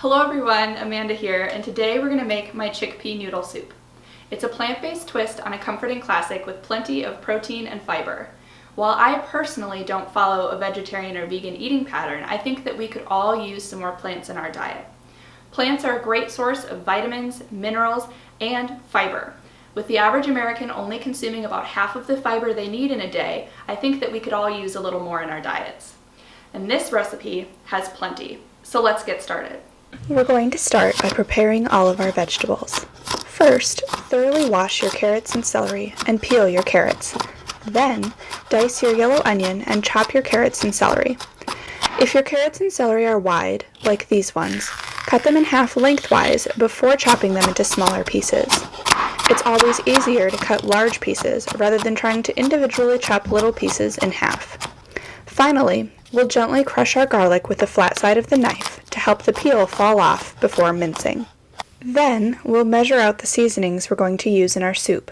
Hello everyone, Amanda here, and today we're going to make my chickpea noodle soup. It's a plant-based twist on a comforting classic with plenty of protein and fiber. While I personally don't follow a vegetarian or vegan eating pattern, I think that we could all use some more plants in our diet. Plants are a great source of vitamins, minerals, and fiber. With the average American only consuming about half of the fiber they need in a day, I think that we could all use a little more in our diets. And this recipe has plenty, so let's get started. We're going to start by preparing all of our vegetables. First, thoroughly wash your carrots and celery and peel your carrots. Then, dice your yellow onion and chop your carrots and celery. If your carrots and celery are wide, like these ones, cut them in half lengthwise before chopping them into smaller pieces. It's always easier to cut large pieces rather than trying to individually chop little pieces in half. Finally, we'll gently crush our garlic with the flat side of the knife to help the peel fall off before mincing. Then, we'll measure out the seasonings we're going to use in our soup.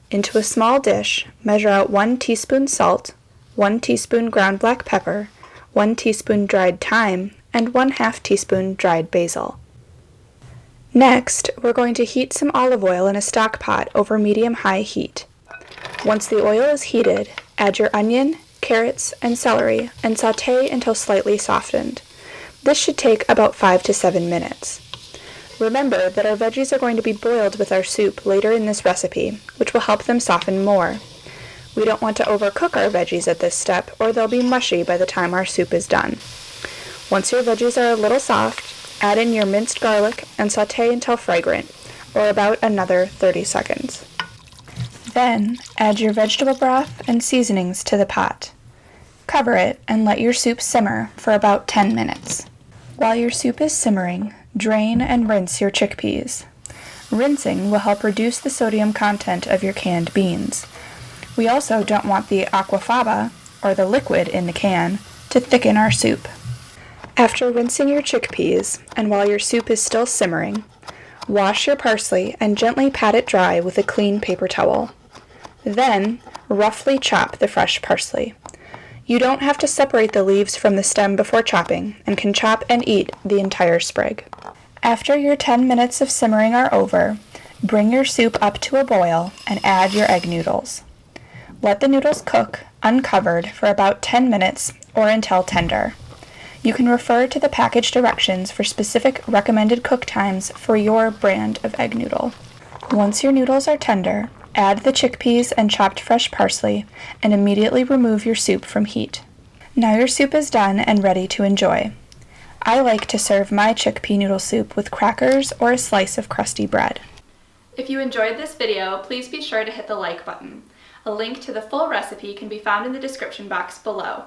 Into a small dish, measure out 1 teaspoon salt, 1 teaspoon ground black pepper, 1 teaspoon dried thyme, and 1/2 teaspoon dried basil. Next, we're going to heat some olive oil in a stock pot over medium-high heat. Once the oil is heated, add your onion, carrots, and celery and sauté until slightly softened. This should take about 5 to 7 minutes. Remember that our veggies are going to be boiled with our soup later in this recipe, which will help them soften more. We don't want to overcook our veggies at this step, or they'll be mushy by the time our soup is done. Once your veggies are a little soft, add in your minced garlic and sauté until fragrant, or about another 30 seconds. Then, add your vegetable broth and seasonings to the pot. Cover it and let your soup simmer for about 10 minutes. While your soup is simmering, drain and rinse your chickpeas. Rinsing will help reduce the sodium content of your canned beans. We also don't want the aquafaba, or the liquid in the can, to thicken our soup. After rinsing your chickpeas, and while your soup is still simmering, wash your parsley and gently pat it dry with a clean paper towel. Then, roughly chop the fresh parsley. You don't have to separate the leaves from the stem before chopping, and can chop and eat the entire sprig. After your 10 minutes of simmering are over, bring your soup up to a boil and add your egg noodles. Let the noodles cook, uncovered, for about 10 minutes or until tender. You can refer to the package directions for specific recommended cook times for your brand of egg noodle. Once your noodles are tender, add the chickpeas and chopped fresh parsley and immediately remove your soup from heat. Now your soup is done and ready to enjoy. I like to serve my chickpea noodle soup with crackers or a slice of crusty bread. If you enjoyed this video, please be sure to hit the like button. A link to the full recipe can be found in the description box below.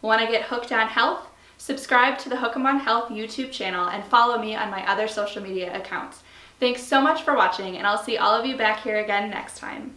Want to get hooked on health? Subscribe to the Hook 'em on Health YouTube channel and follow me on my other social media accounts. Thanks so much for watching, and I'll see all of you back here again next time.